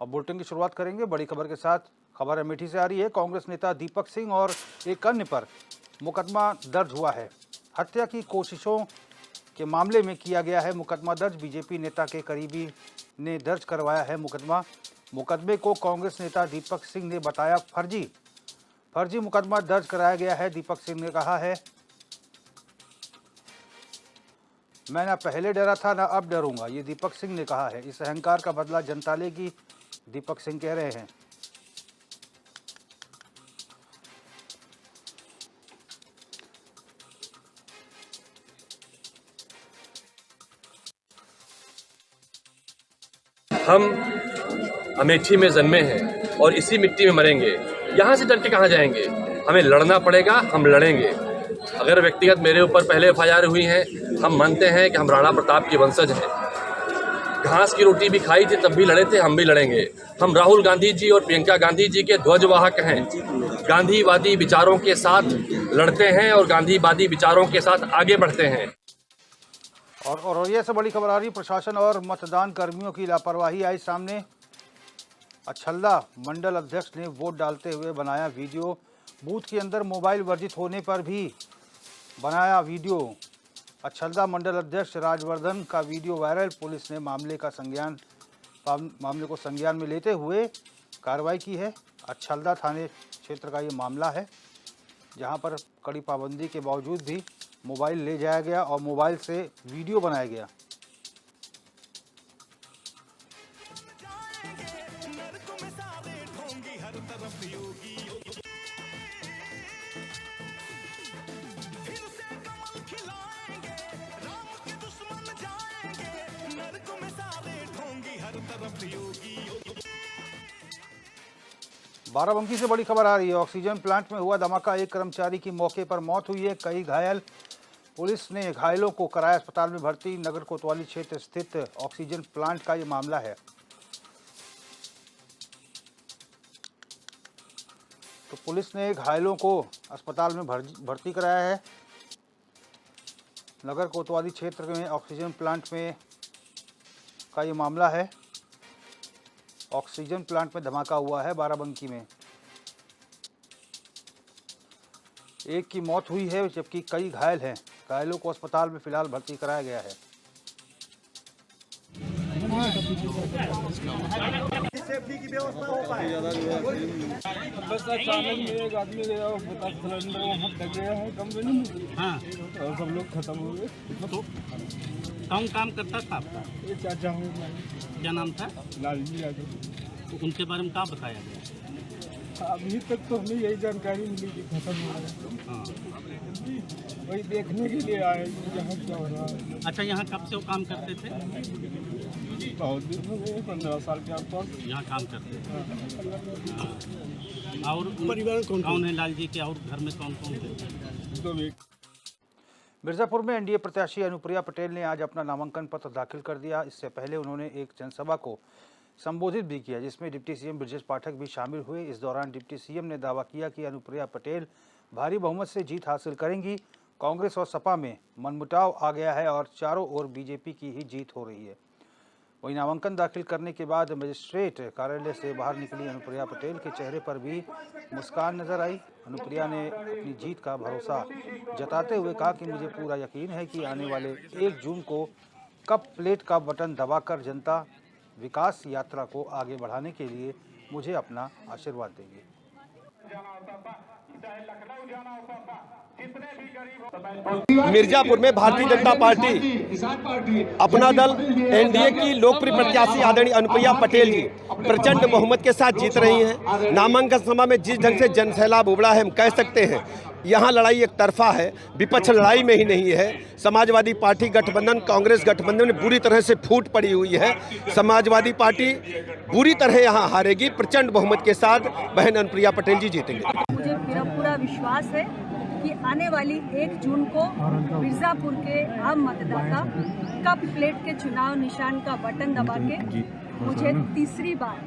अब बुलेटिन की शुरुआत करेंगे बड़ी खबर के साथ। खबर अमेठी से आ रही है। कांग्रेस नेता दीपक सिंह और एक अन्य पर मुकदमा दर्ज हुआ है। हत्या की कोशिशों के मामले में किया गया है मुकदमा दर्ज। बीजेपी नेता के करीबी ने दर्ज करवाया है मुकदमा। मुकदमे को कांग्रेस नेता दीपक सिंह ने बताया फर्जी मुकदमा दर्ज कराया गया है। दीपक सिंह ने कहा है, मैं ना पहले डरा था ना अब डरूंगा। ये दीपक सिंह ने कहा है। इस अहंकार का बदला जनता लेगी, दीपक सिंह कह रहे हैं। हम अमेठी में जन्मे हैं और इसी मिट्टी में मरेंगे। यहाँ से डर के कहाँ जाएंगे? हमें लड़ना पड़ेगा, हम लड़ेंगे। अगर व्यक्तिगत मेरे ऊपर पहले FIR हुई है, हम मानते हैं कि हम राणा प्रताप के वंशज हैं। घास की रोटी भी खाई थी तब भी लड़े थे, हम भी लड़ेंगे। हम राहुल गांधी जी और प्रियंका गांधी जी के ध्वजवाहक हैं। गांधीवादी विचारों के साथ लड़ते हैं और गांधीवादी विचारों के साथ आगे बढ़ते हैं। और औरैया से बड़ी खबर आ रही। प्रशासन और मतदान कर्मियों की लापरवाही आई सामने। अछल्दा मंडल अध्यक्ष ने वोट डालते हुए बनाया वीडियो। बूथ के अंदर मोबाइल वर्जित होने पर भी बनाया वीडियो। अछल्दा मंडल अध्यक्ष राजवर्धन का वीडियो वायरल। पुलिस ने मामले को संज्ञान में लेते हुए कार्रवाई की है। अछल्दा थाने क्षेत्र का ये मामला है, जहां पर कड़ी पाबंदी के बावजूद भी मोबाइल ले जाया गया और मोबाइल से वीडियो बनाया गया। बाराबंकी से बड़ी खबर आ रही है। ऑक्सीजन प्लांट में हुआ धमाका, एक कर्मचारी की मौके पर मौत हुई है, कई घायल। पुलिस ने घायलों को कराया अस्पताल में भर्ती। नगर कोतवाली क्षेत्र स्थित ऑक्सीजन प्लांट का ये मामला है। तो पुलिस ने घायलों को अस्पताल में भर्ती कराया है। नगर कोतवाली क्षेत्र में ऑक्सीजन प्लांट में का ये मामला है। ऑक्सीजन प्लांट में धमाका हुआ है बाराबंकी में। एक की मौत हुई है जबकि कई घायल हैं। घायलों को अस्पताल में फिलहाल भर्ती कराया गया है। सेफ्टी की व्यवस्था हो पाए। बस अचानक में एक आदमी गया, बता सिलेंडर वहाँ लग गया है कंपनी में। हाँ, और सब लोग खत्म हो गए। तो कौन काम करता था आपका? ये चाचा हूँ। क्या नाम था? लालजी यादव। तो उनके बारे में क्या बताया गया? अभी तक तो हमें यही जानकारी मिली कि खत्म हो गया। हाँ, वही देखने के लिए आए यहाँ क्या हो रहा है। अच्छा, यहाँ कब से वो काम करते थे? बहुत दिन हो गए, 15 साल के आसपास यहाँ काम करते थे। और परिवार कौन है लालजी के, और घर में कौन कौन है? तो मिर्जापुर में एनडीए प्रत्याशी अनुप्रिया पटेल ने आज अपना नामांकन पत्र दाखिल कर दिया। इससे पहले उन्होंने एक जनसभा को संबोधित भी किया, जिसमें डिप्टी सीएम ब्रजेश पाठक भी शामिल हुए। इस दौरान डिप्टी सीएम ने दावा किया कि अनुप्रिया पटेल भारी बहुमत से जीत हासिल करेंगी। कांग्रेस और सपा में मनमुटाव आ गया है और चारों ओर बीजेपी की ही जीत हो रही है। वहीं नामांकन दाखिल करने के बाद मजिस्ट्रेट कार्यालय से बाहर निकली अनुप्रिया पटेल के चेहरे पर भी मुस्कान नजर आई। अनुप्रिया ने अपनी जीत का भरोसा जताते हुए कहा कि मुझे पूरा यकीन है कि आने वाले 1 जून को कप प्लेट का बटन दबाकर जनता विकास यात्रा को आगे बढ़ाने के लिए मुझे अपना आशीर्वाद देगी। मिर्जापुर में भारतीय जनता पार्टी अपना दल एनडीए की लोकप्रिय प्रत्याशी आदरणीय अनुप्रिया पटेल जी प्रचंड बहुमत के साथ जीत रही हैं। नामांकन सभा में जिस ढंग से जनसैलाब उमड़ा है, हम कह सकते हैं यहाँ लड़ाई एक तरफा है, विपक्ष लड़ाई में ही नहीं है। समाजवादी पार्टी गठबंधन, कांग्रेस गठबंधन में बुरी तरह से फूट पड़ी हुई है। समाजवादी पार्टी बुरी तरह यहाँ हारेगी। प्रचंड बहुमत के साथ बहन अनुप्रिया पटेल जी जीतेंगे। मुझे पूरा विश्वास है कि आने वाली 1 जून को मिर्जापुर के आम मतदाता कप प्लेट के चुनाव निशान का बटन दबा के मुझे तीसरी बार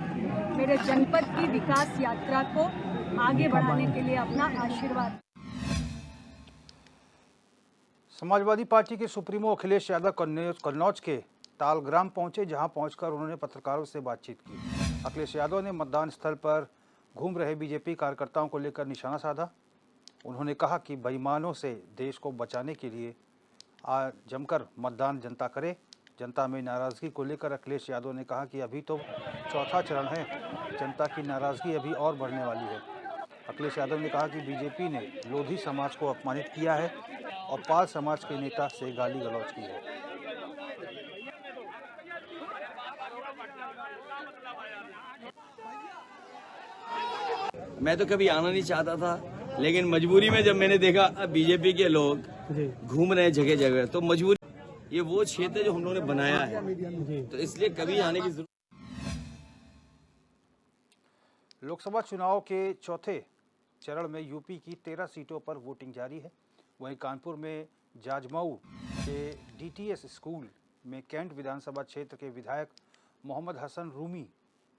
मेरे जनपद की विकास यात्रा को आगे बढ़ाने के लिए अपना आशीर्वाद। समाजवादी पार्टी के सुप्रीमो अखिलेश यादव कन्नौज के तालग्राम पहुंचे, जहां पहुंचकर उन्होंने पत्रकारों से बातचीत की। अखिलेश यादव ने मतदान स्थल पर घूम रहे बीजेपी कार्यकर्ताओं को लेकर निशाना साधा। उन्होंने कहा कि बेईमानों से देश को बचाने के लिए आज जमकर मतदान जनता करे। जनता में नाराज़गी को लेकर अखिलेश यादव ने कहा कि अभी तो चौथा चरण है, जनता की नाराज़गी अभी और बढ़ने वाली है। अखिलेश यादव ने कहा कि बीजेपी ने लोधी समाज को अपमानित किया है और पाल समाज के नेता से गाली गलौज की है। मैं तो कभी आना नहीं चाहता था, लेकिन मजबूरी में जब मैंने देखा बीजेपी के लोग घूम रहे हैं जगह जगह, तो मजबूरी, ये वो क्षेत्र जो हम लोगों ने बनाया है, तो इसलिए कभी आने की जरूरत। लोकसभा चुनाव के चौथे चरण में यूपी की 13 सीटों पर वोटिंग जारी है। वहीं कानपुर में जाजमऊ के डीटीएस स्कूल में कैंट विधानसभा क्षेत्र के विधायक मोहम्मद हसन रूमी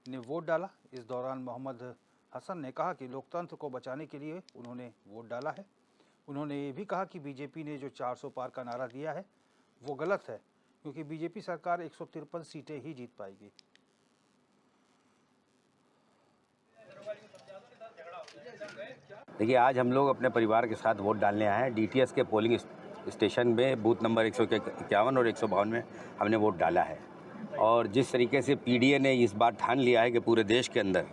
ने वोट डाला। इस दौरान मोहम्मद हसन ने कहा कि लोकतंत्र को बचाने के लिए उन्होंने वोट डाला है। उन्होंने ये भी कहा कि बीजेपी ने जो 400 पार का नारा दिया है वो गलत है, क्योंकि बीजेपी सरकार 153 सीटें ही जीत पाएगी। देखिए, आज हम लोग अपने परिवार के साथ वोट डालने आए हैं। डीटीएस के पोलिंग स्टेशन में बूथ नंबर 151 और 152 में हमने वोट डाला है। और जिस तरीके से पीडीए ने इस बार ठान लिया है कि पूरे देश के अंदर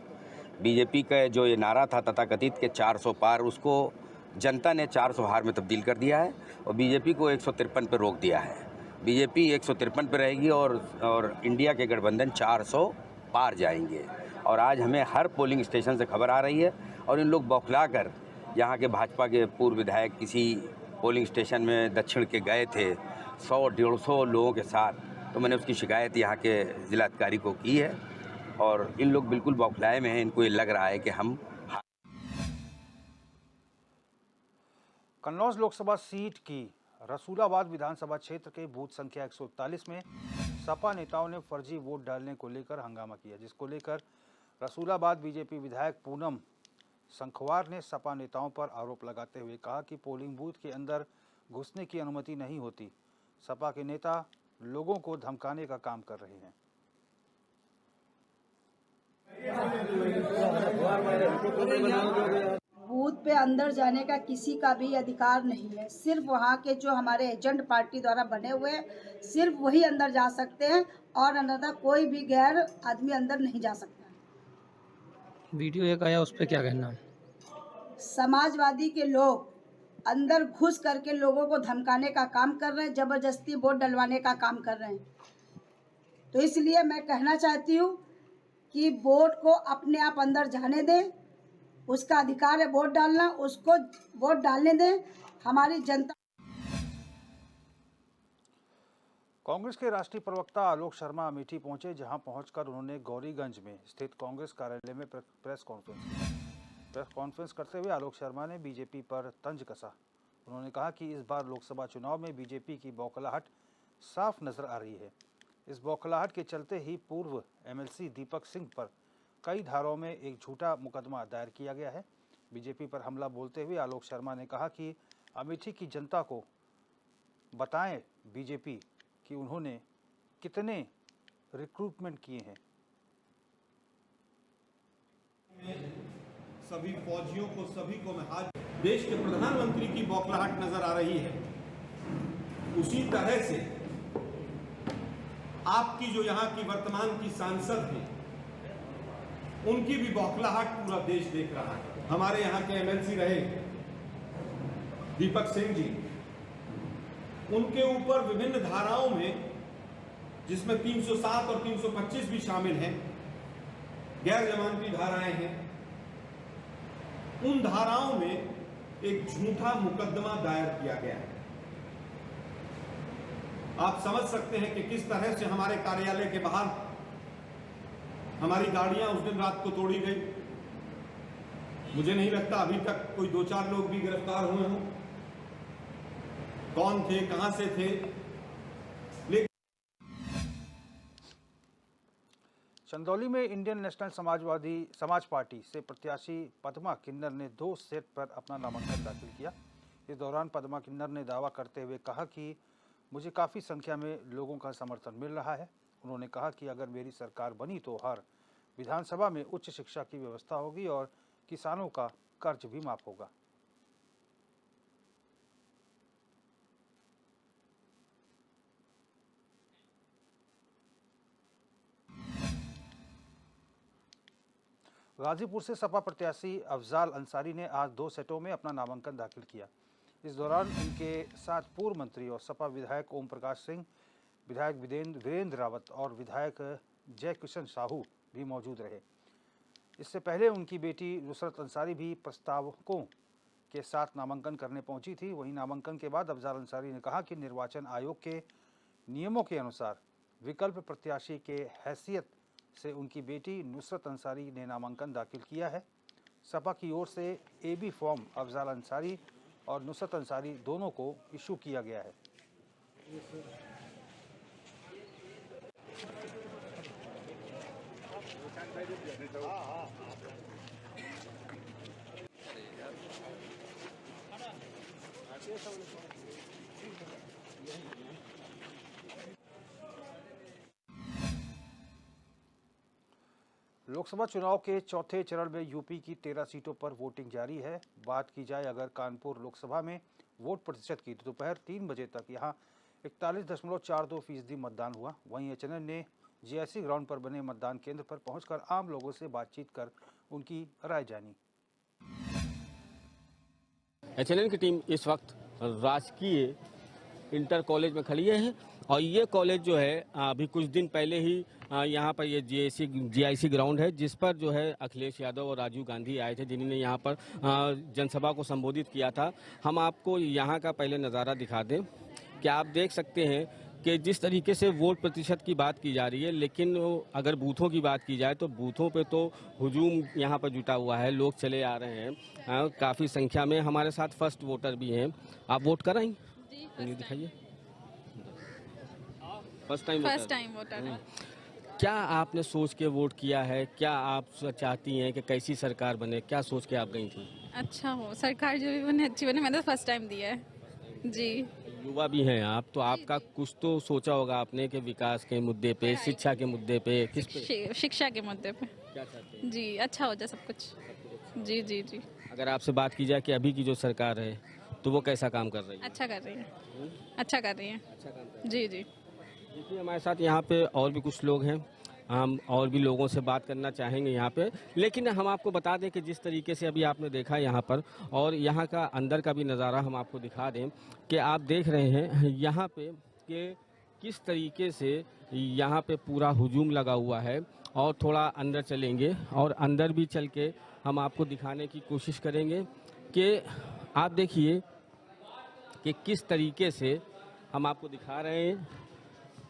बीजेपी का जो ये नारा था तथाकथित के 400 पार, उसको जनता ने 400 हार में तब्दील कर दिया है और बीजेपी को 153 पर रोक दिया है। बीजेपी 153 पर रहेगी और इंडिया के गठबंधन 400 पार जाएंगे। और आज हमें हर पोलिंग स्टेशन से खबर आ रही है और इन लोग बौखला कर यहाँ के भाजपा के पूर्व विधायक किसी पोलिंग स्टेशन में दक्षिण के गए थे 100-150 लोगों के साथ, तो मैंने उसकी शिकायत यहाँ के जिलाधिकारी को की है और इन लोग बिल्कुल बौखलाए में हैं। इनको ये लग रहा है कि हम। कन्नौज लोकसभा सीट की रसूलाबाद विधानसभा क्षेत्र के बूथ संख्या 141 में सपा नेताओं ने फर्जी वोट डालने को लेकर हंगामा किया, जिसको लेकर रसूलाबाद बीजेपी विधायक पूनम संखवार ने सपा नेताओं पर आरोप लगाते हुए कहा कि पोलिंग बूथ के अंदर घुसने की अनुमति नहीं होती। सपा के नेता लोगों को धमकाने का काम कर रहे हैं। बूथ पे अंदर जाने का किसी का भी अधिकार नहीं है। सिर्फ वहाँ के जो हमारे एजेंट पार्टी द्वारा बने हुए हैं, सिर्फ वही अंदर जा सकते हैं और अन्यथा कोई भी गैर आदमी अंदर नहीं जा सकता। वीडियो एक आया, उस पर क्या कहना? समाजवादी के लोग अंदर घुस करके लोगों को धमकाने का काम कर रहे हैं, जबरदस्ती वोट डलवाने का काम कर रहे हैं। तो इसलिए मैं कहना चाहती हूँ कि वोट को अपने आप अंदर जाने दें, उसका अधिकार है वोट डालना, उसको वोट डालने दें। हमारी जनता। कांग्रेस के राष्ट्रीय प्रवक्ता आलोक शर्मा अमेठी पहुंचे, जहां पहुंचकर उन्होंने गौरीगंज में स्थित कांग्रेस कार्यालय में प्रेस कॉन्फ्रेंस की। प्रेस कॉन्फ्रेंस करते हुए आलोक शर्मा ने बीजेपी पर तंज कसा। उन्होंने कहा कि इस बार लोकसभा चुनाव में बीजेपी की बौखलाहट साफ नजर आ रही है। इस बौखलाहट के चलते ही पूर्व एमएलसी दीपक सिंह पर कई धाराओं में एक झूठा मुकदमा दायर किया गया है। बीजेपी पर हमला बोलते हुए आलोक शर्मा ने कहा कि अमेठी की जनता को बताएं बीजेपी कि उन्होंने कितने रिक्रूटमेंट किए हैं। सभी फौजियों को, सभी को मैं हाथ, देश के प्रधानमंत्री की बौखलाहट नजर आ रही है। उसी तरह से आपकी जो यहाँ की वर्तमान की सांसद है, उनकी भी बौखलाहट पूरा देश देख रहा है। हमारे यहाँ के एमएलसी रहे दीपक सिंह जी, उनके ऊपर विभिन्न धाराओं में, जिसमें 307 और 325 भी शामिल हैं, गैर जमानती धाराएं हैं, उन धाराओं में एक झूठा मुकदमा दायर किया गया है। आप समझ सकते हैं कि किस तरह से हमारे कार्यालय के बाहर हमारी गाड़ियां उस दिन रात को तोड़ी गई। मुझे नहीं लगता अभी तक कोई 2-4 लोग भी गिरफ्तार हुए हों। कौन थे, कहां से थे? चंदौली में इंडियन नेशनल समाज पार्टी से प्रत्याशी पद्मा किन्नर ने 2 सेट पर अपना नामांकन दाखिल किया। इस दौरान पद्मा किन्नर ने दावा करते हुए कहा कि मुझे काफ़ी संख्या में लोगों का समर्थन मिल रहा है। उन्होंने कहा कि अगर मेरी सरकार बनी तो हर विधानसभा में उच्च शिक्षा की व्यवस्था होगी और किसानों का कर्ज भी माफ होगा। गाजीपुर से सपा प्रत्याशी अफजाल अंसारी ने आज 2 सेटों में अपना नामांकन दाखिल किया। इस दौरान उनके साथ पूर्व मंत्री और सपा विधायक ओम प्रकाश सिंह, विधायक वीरेंद्र रावत और विधायक जय किशन साहू भी मौजूद रहे। इससे पहले उनकी बेटी नुसरत अंसारी भी प्रस्तावकों के साथ नामांकन करने पहुंची थी। वहीं नामांकन के बाद अफजाल अंसारी ने कहा कि निर्वाचन आयोग के नियमों के अनुसार विकल्प प्रत्याशी के हैसियत से उनकी बेटी नुसरत अंसारी ने नामांकन दाखिल किया है। सपा की ओर से AB फॉर्म अफजाल अंसारी और नुसरत अंसारी दोनों को इशू किया गया है। लोकसभा चुनाव के चौथे चरण में यूपी की 13 सीटों पर वोटिंग जारी है। बात की जाए अगर कानपुर लोकसभा में वोट प्रतिशत की तो दोपहर 3 बजे तक यहां 41.42% मतदान हुआ। वहीं HNN ने GIC ग्राउंड पर बने मतदान केंद्र पर पहुंचकर आम लोगों से बातचीत कर उनकी राय जानी। HNN की टीम इस वक्त राजकीय इंटर कॉलेज में खड़ी है और ये कॉलेज जो है अभी कुछ दिन पहले ही यहाँ पर ये GIC ग्राउंड है जिस पर जो है अखिलेश यादव और राजीव गांधी आए थे जिन्होंने यहाँ पर जनसभा को संबोधित किया था। हम आपको यहाँ का पहले नज़ारा दिखा दें कि आप देख सकते हैं कि जिस तरीके से वोट प्रतिशत की बात की जा रही है, लेकिन अगर बूथों की बात की जाए तो बूथों पे तो हुजूम यहाँ पर जुटा हुआ है, लोग चले आ रहे हैं काफ़ी संख्या में। हमारे साथ फर्स्ट वोटर भी हैं। आप वोट कराएंगे? दिखाइए। फर्स्ट टाइम वोटर है। क्या आपने सोच के वोट किया है? क्या आप चाहती हैं कि कैसी सरकार बने? क्या सोच के आप गई थी? अच्छा हो, सरकार जो भी बने अच्छी बने। मैंने तो फर्स्ट टाइम दिया है जी। युवा भी हैं आप, तो आपका कुछ तो सोचा होगा आपने कि विकास के मुद्दे पे, शिक्षा के मुद्दे पे, किस पे? शिक्षा के मुद्दे पे। क्या चाहते हैं? जी, अच्छा हो जाए सब कुछ। जी जी जी। अगर आपसे बात की जाए कि अभी की जो सरकार है तो वो कैसा काम कर रही है? अच्छा कर रही है। अच्छा कर रही है। अच्छा काम कर रही है। जी जी। देखिए हमारे साथ यहाँ पे और भी कुछ लोग हैं, हम और भी लोगों से बात करना चाहेंगे यहाँ पे, लेकिन हम आपको बता दें कि जिस तरीके से अभी आपने देखा यहाँ पर और यहाँ का अंदर का भी नज़ारा हम आपको दिखा दें कि आप देख रहे हैं यहाँ पे कि किस तरीके से यहाँ पे पूरा हुजूम लगा हुआ है। और थोड़ा अंदर चलेंगे और अंदर भी चल के हम आपको दिखाने की कोशिश करेंगे कि आप देखिए कि किस तरीके से हम आपको दिखा रहे हैं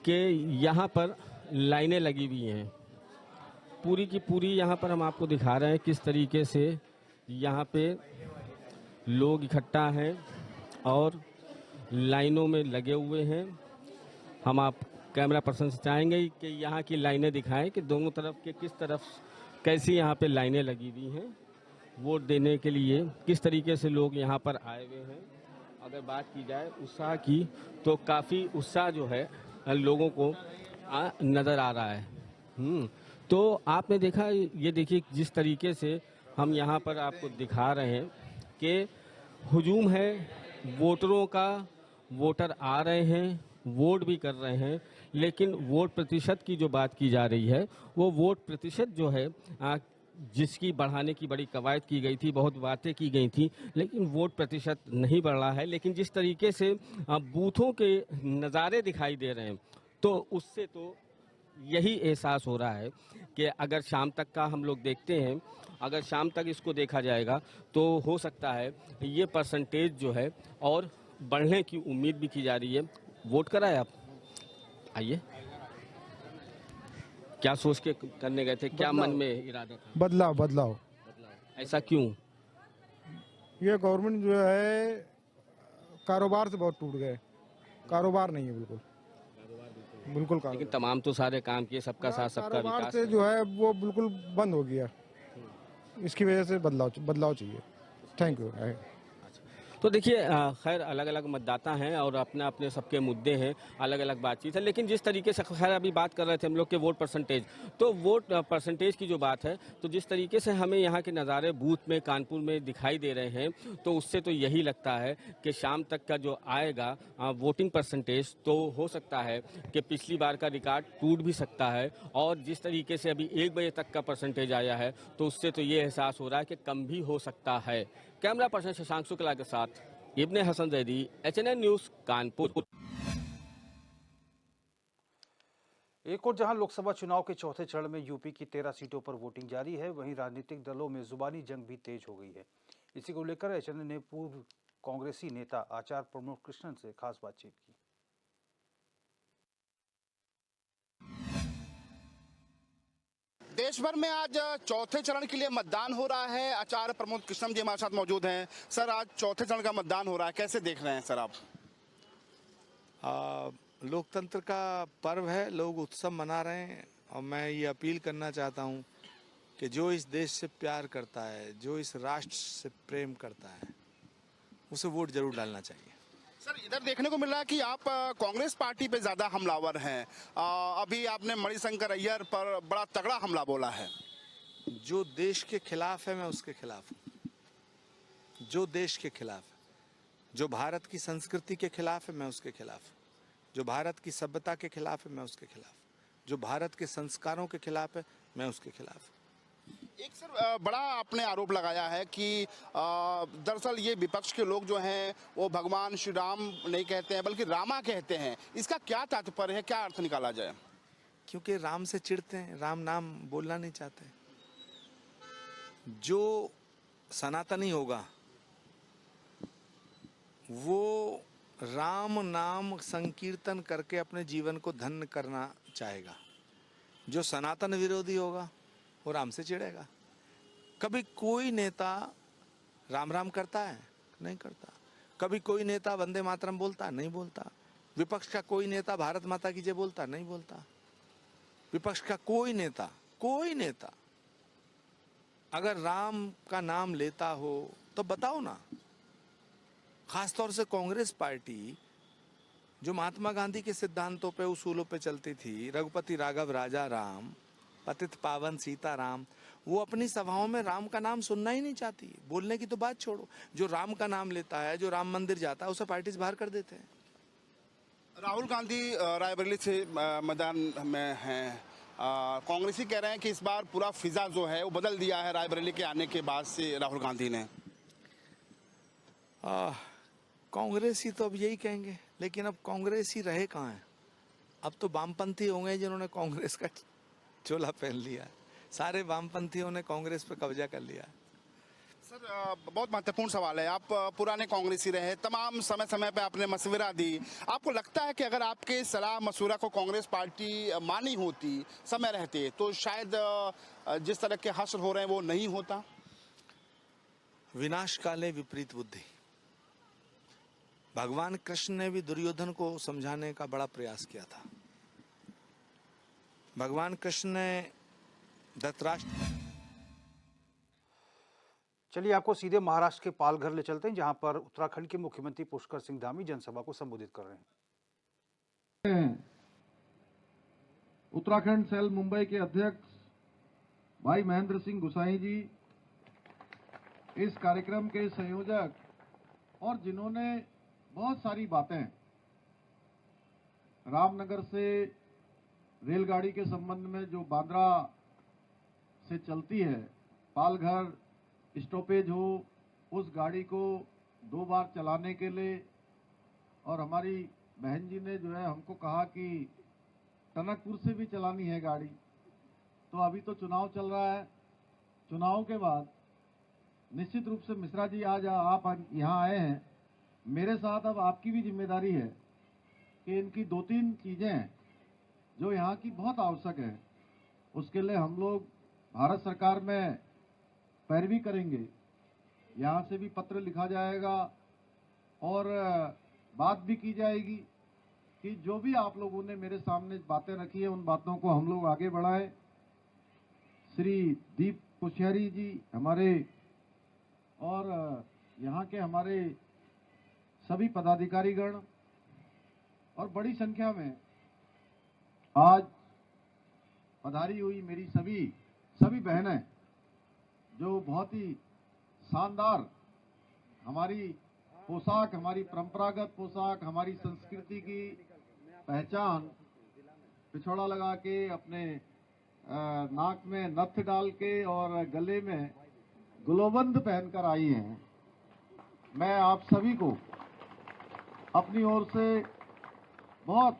कि यहाँ पर लाइनें लगी हुई हैं पूरी की पूरी। यहाँ पर हम आपको दिखा रहे हैं किस तरीके से यहाँ पे लोग इकट्ठा हैं और लाइनों में लगे हुए हैं। हम आप कैमरा पर्सन से चाहेंगे कि यहाँ की लाइनें दिखाएं कि दोनों तरफ के किस तरफ कैसी यहाँ पे लाइनें लगी हुई हैं वोट देने के लिए, किस तरीके से लोग यहाँ पर आए हुए हैं। अगर बात की जाए उत्साह की तो काफ़ी उत्साह जो है लोगों को नज़र आ रहा है। तो आपने देखा, ये देखिए जिस तरीके से हम यहाँ पर आपको दिखा रहे हैं कि हुजूम है वोटरों का, वोटर आ रहे हैं, वोट भी कर रहे हैं, लेकिन वोट प्रतिशत की जो बात की जा रही है वो वोट प्रतिशत जो है जिसकी बढ़ाने की बड़ी कवायद की गई थी, बहुत बातें की गई थी, लेकिन वोट प्रतिशत नहीं बढ़ रहा है। लेकिन जिस तरीके से बूथों के नज़ारे दिखाई दे रहे हैं तो उससे तो यही एहसास हो रहा है कि अगर शाम तक का हम लोग देखते हैं, अगर शाम तक इसको देखा जाएगा तो हो सकता है ये परसेंटेज जो है और बढ़ने की उम्मीद भी की जा रही है। वोट कराए आप? आइए। क्या सोच के करने गए थे? क्या मन में इरादा था? बदलाव। ऐसा क्यों? ये गवर्नमेंट जो है कारोबार से बहुत टूट गए, कारोबार नहीं है बिल्कुल लेकिन तमाम तो सारे काम किए, सबका साथ सबका विकास से जो है वो बिल्कुल बंद हो गया। इसकी वजह से बदलाव चाहिए। Thank you. तो देखिए खैर अलग अलग मतदाता हैं और अपने अपने सबके मुद्दे हैं, अलग अलग बातचीत है, लेकिन जिस तरीके से खैर अभी बात कर रहे थे हम लोग के वोट परसेंटेज, तो वोट परसेंटेज की जो बात है, तो जिस तरीके से हमें यहाँ के नज़ारे बूथ में कानपुर में दिखाई दे रहे हैं, तो उससे तो यही लगता है कि शाम तक का जो आएगा वोटिंग परसेंटेज, तो हो सकता है कि पिछली बार का रिकॉर्ड टूट भी सकता है। और जिस तरीके से अभी 1 बजे तक का परसेंटेज आया है, तो उससे तो ये एहसास हो रहा है कि कम भी हो सकता है। कैमरा पर्सन शशांक शुक्ला के साथ इब्ने हसन जैदी, HNN न्यूज़, कानपुर। एक और जहां लोकसभा चुनाव के चौथे चरण में यूपी की 13 सीटों पर वोटिंग जारी है, वहीं राजनीतिक दलों में जुबानी जंग भी तेज हो गई है। इसी को लेकर HNN ने पूर्व कांग्रेसी नेता आचार्य प्रमोद कृष्णन से खास बातचीत की। देश भर में आज चौथे चरण के लिए मतदान हो रहा है। आचार्य प्रमोद कृष्णन जी हमारे साथ मौजूद हैं। सर, आज चौथे चरण का मतदान हो रहा है, कैसे देख रहे हैं सर आप? लोकतंत्र का पर्व है, लोग उत्सव मना रहे हैं और मैं ये अपील करना चाहता हूँ कि जो इस देश से प्यार करता है, जो इस राष्ट्र से प्रेम करता है, उसे वोट जरूर डालना चाहिए। सर, इधर देखने को मिल रहा है कि आप कांग्रेस पार्टी पे ज्यादा हमलावर हैं। अभी आपने मणिशंकर अय्यर पर बड़ा तगड़ा हमला बोला है। जो देश के खिलाफ है मैं उसके खिलाफ हूँ, जो देश के खिलाफ है, जो भारत की संस्कृति के खिलाफ है मैं उसके खिलाफ हूँ, जो भारत की सभ्यता के खिलाफ है मैं उसके खिलाफ, जो भारत के संस्कारों के खिलाफ है मैं उसके खिलाफ। एक सर बड़ा आपने आरोप लगाया है कि दरअसल ये विपक्ष के लोग जो हैं वो भगवान श्री राम नहीं कहते हैं बल्कि रामा कहते हैं। इसका क्या तात्पर्य है, क्या अर्थ निकाला जाए? क्योंकि राम से चिढ़ते हैं, राम नाम बोलना नहीं चाहते। जो सनातनी होगा वो राम नाम संकीर्तन करके अपने जीवन को धन्य करना चाहेगा। जो सनातन विरोधी होगा वो राम से चिढ़ेगा। कभी कोई नेता राम राम करता है? नहीं करता। कभी कोई नेता वंदे मातरम बोलता? नहीं बोलता। विपक्ष का कोई नेता भारत माता की जय बोलता? नहीं बोलता। विपक्ष का कोई नेता अगर राम का नाम लेता हो तो बताओ ना। खासतौर से कांग्रेस पार्टी जो महात्मा गांधी के सिद्धांतों पे, उसूलों पे चलती थी, रघुपति राघव राजा राम, पतित पावन सीताराम, वो अपनी सभाओं में राम का नाम सुनना ही नहीं चाहती। बोलने की तो बात छोड़ो, जो राम का नाम लेता है, जो राम मंदिर जाता है, उसे पार्टी से बाहर कर देते हैं। राहुल गांधी रायबरेली से मैदान में हैं। कांग्रेसी कह रहे हैं कि इस बार पूरा फिजा जो है वो बदल दिया है रायबरेली के आने के बाद से राहुल गांधी ने। कांग्रेसी तो अब यही कहेंगे, लेकिन अब कांग्रेसी रहे कहाँ हैं? अब तो वामपंथी हो गए जिन्होंने कांग्रेस का चोला पहन लिया। सारे वामपंथियों ने कांग्रेस पर कब्जा कर लिया। सर, बहुत महत्वपूर्ण सवाल है। आप पुराने कांग्रेसी रहे, तमाम समय समय पे आपने मशवरा दी। आपको लगता है कि अगर आपके सलाह मशवरा को कांग्रेस पार्टी मानी होती समय रहते तो शायद जिस तरह के हश्र हो रहे हैं वो नहीं होता? विनाश काले विपरीत बुद्धि। भगवान कृष्ण ने भी दुर्योधन को समझाने का बड़ा प्रयास किया था। भगवान कृष्ण ने धृतराष्ट्र। चलिए आपको सीधे महाराष्ट्र के पालघर ले चलते हैं, जहां पर उत्तराखंड के मुख्यमंत्री पुष्कर सिंह धामी जनसभा को संबोधित कर रहे हैं। उत्तराखंड सेल मुंबई के अध्यक्ष भाई महेंद्र सिंह गुसाई जी, इस कार्यक्रम के संयोजक और जिन्होंने बहुत सारी बातें रामनगर से रेलगाड़ी के संबंध में जो बांद्रा से चलती है, पालघर स्टॉपेज हो, उस गाड़ी को 2 बार चलाने के लिए, और हमारी बहन जी ने जो है हमको कहा कि टनकपुर से भी चलानी है गाड़ी। तो अभी तो चुनाव चल रहा है, चुनाव के बाद निश्चित रूप से मिश्रा जी आज आप यहाँ आए हैं, मेरे साथ अब आपकी भी जिम्मेदारी है कि इनकी 2-3 चीजें जो यहाँ की बहुत आवश्यक है, उसके लिए हम लोग भारत सरकार में पैरवी करेंगे। यहाँ से भी पत्र लिखा जाएगा और बात भी की जाएगी कि जो भी आप लोगों ने मेरे सामने बातें रखी है उन बातों को हम लोग आगे बढ़ाएं। श्री दीप कोश्यारी जी हमारे और यहाँ के हमारे सभी पदाधिकारीगण और बड़ी संख्या में आज पधारी हुई मेरी सभी बहनें जो बहुत ही शानदार हमारी पोशाक, हमारी परंपरागत पोशाक, हमारी संस्कृति की पहचान पिछोड़ा लगा के, अपने नाक में नथ डाल के और गले में गुलोबंद पहनकर आई हैं। मैं आप सभी को अपनी ओर से बहुत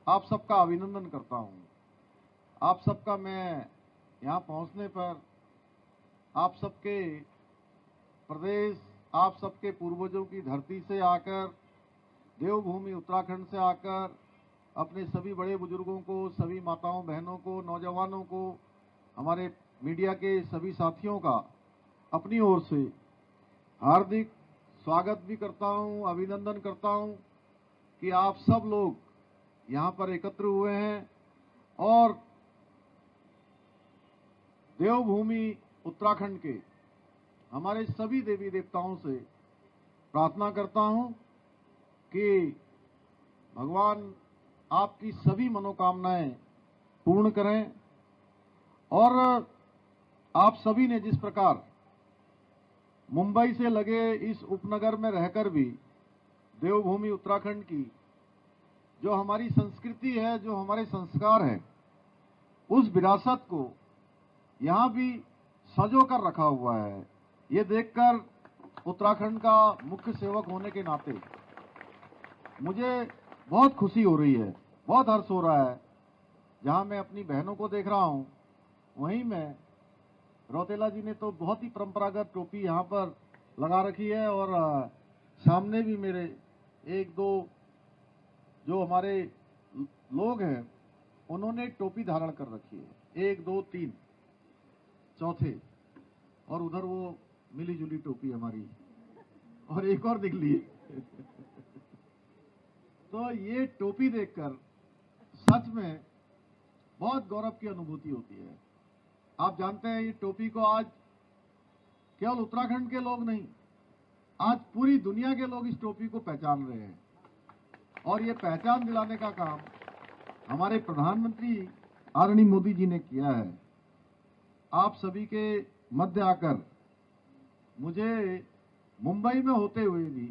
आप सबका अभिनंदन करता हूं। आप सबका मैं यहाँ पहुँचने पर आप सबके प्रदेश, आप सबके पूर्वजों की धरती से आकर, देवभूमि उत्तराखंड से आकर अपने सभी बड़े बुजुर्गों को, सभी माताओं बहनों को, नौजवानों को, हमारे मीडिया के सभी साथियों का अपनी ओर से हार्दिक स्वागत भी करता हूं, अभिनंदन करता हूं कि आप सब लोग यहाँ पर एकत्र हुए हैं और देवभूमि उत्तराखंड के हमारे सभी देवी देवताओं से प्रार्थना करता हूं कि भगवान आपकी सभी मनोकामनाएं पूर्ण करें। और आप सभी ने जिस प्रकार मुंबई से लगे इस उपनगर में रहकर भी देवभूमि उत्तराखंड की जो हमारी संस्कृति है, जो हमारे संस्कार हैं, उस विरासत को यहाँ भी सजो कर रखा हुआ है, ये देखकर उत्तराखंड का मुख्य सेवक होने के नाते मुझे बहुत खुशी हो रही है, बहुत हर्ष हो रहा है। जहाँ मैं अपनी बहनों को देख रहा हूँ, वहीं मैं रौतेला जी ने तो बहुत ही परंपरागत टोपी यहाँ पर लगा रखी है और सामने भी मेरे एक दो जो हमारे लोग हैं उन्होंने टोपी धारण कर रखी है, 1 2 3 चौथे, और उधर वो मिली जुली टोपी हमारी और एक और निकली है। तो ये टोपी देखकर सच में बहुत गौरव की अनुभूति होती है। आप जानते हैं ये टोपी को आज केवल उत्तराखंड के लोग नहीं, आज पूरी दुनिया के लोग इस टोपी को पहचान रहे हैं और ये पहचान दिलाने का काम हमारे प्रधानमंत्री आदरणीय मोदी जी ने किया है। आप सभी के मध्य आकर मुझे मुंबई में होते हुए भी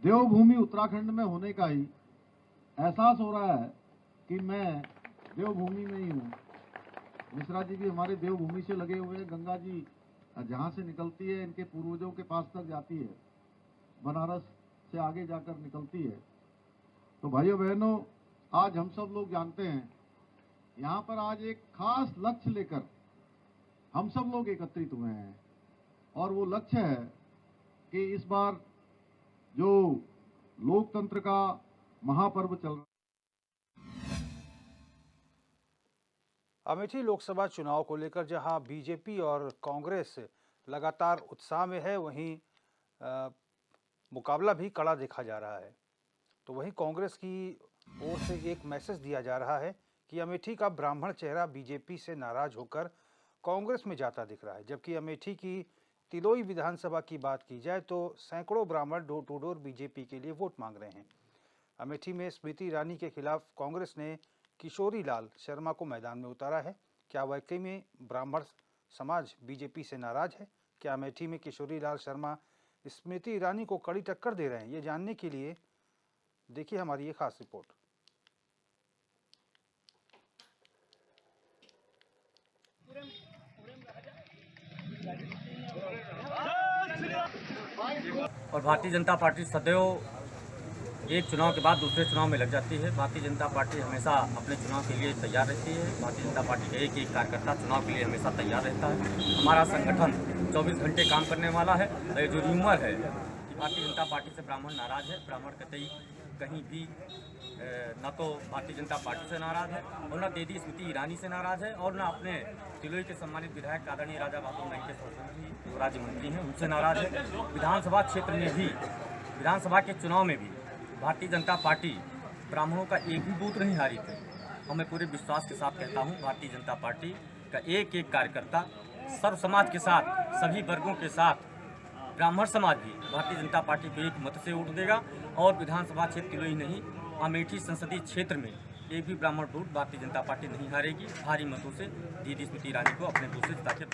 देवभूमि उत्तराखंड में होने का ही एहसास हो रहा है कि मैं देवभूमि में ही हूँ। मिश्रा जी भी हमारे देवभूमि से लगे हुए हैं। गंगा जी जहाँ से निकलती है इनके पूर्वजों के पास तक जाती है, बनारस से आगे जाकर निकलती है। तो भाइयों बहनों, आज हम सब लोग जानते हैं यहाँ पर आज एक खास लक्ष्य लेकर हम सब लोग एकत्रित हुए हैं और वो लक्ष्य है कि इस बार जो लोकतंत्र का महापर्व चल रहा अमेठी लोकसभा चुनाव को लेकर जहां बीजेपी और कांग्रेस लगातार उत्साह में है, वहीं मुकाबला भी कड़ा देखा जा रहा है। तो वहीं कांग्रेस की ओर से एक मैसेज दिया जा रहा है कि अमेठी का ब्राह्मण चेहरा बीजेपी से नाराज होकर कांग्रेस में जाता दिख रहा है, जबकि अमेठी की तिलोई विधानसभा की बात की जाए तो सैकड़ों ब्राह्मण डोर टू डोर बीजेपी के लिए वोट मांग रहे हैं। अमेठी में स्मृति ईरानी के खिलाफ कांग्रेस ने किशोरी लाल शर्मा को मैदान में उतारा है। क्या वाकई में ब्राह्मण समाज बीजेपी से नाराज है? क्या अमेठी में किशोरी लाल शर्मा स्मृति ईरानी को कड़ी टक्कर दे रहे हैं? ये जानने के लिए देखिए हमारी ये खास रिपोर्ट। और भारतीय जनता पार्टी सदैव एक चुनाव के बाद दूसरे चुनाव में लग जाती है। भारतीय जनता पार्टी हमेशा अपने चुनाव के लिए तैयार रहती है। भारतीय जनता पार्टी का एक एक कार्यकर्ता चुनाव के लिए हमेशा तैयार रहता है। हमारा संगठन 24 घंटे काम करने वाला है। और जो र्यूमर है कि भारतीय जनता पार्टी से ब्राह्मण नाराज है, ब्राह्मण कतई कहीं भी न तो भारतीय जनता पार्टी से नाराज है और न दीदी स्मृति ईरानी से नाराज है और न अपने तिलोई के सम्मानित विधायक आदरणीय राजा बहादुर नाइके जी जो राज्य मंत्री हैं उनसे नाराज है। विधानसभा क्षेत्र में भी, विधानसभा के चुनाव में भी भारतीय जनता पार्टी ब्राह्मणों का एक भी बूथ नहीं हारी थी। और मैं पूरे विश्वास के साथ कहता हूँ भारतीय जनता पार्टी का एक एक कार्यकर्ता सर्व समाज के साथ, सभी वर्गों के साथ ब्राह्मण समाज भी भारतीय जनता पार्टी को एक मत से वोट देगा और विधानसभा क्षेत्र तिलोई ही नहीं, अमेठी संसदीय क्षेत्र में एक भी ब्राह्मण वोट भारतीय जनता पार्टी नहीं हारेगी। भारी मतों से दीदी स्मृति ईरानी को अपने दूसरे जिता के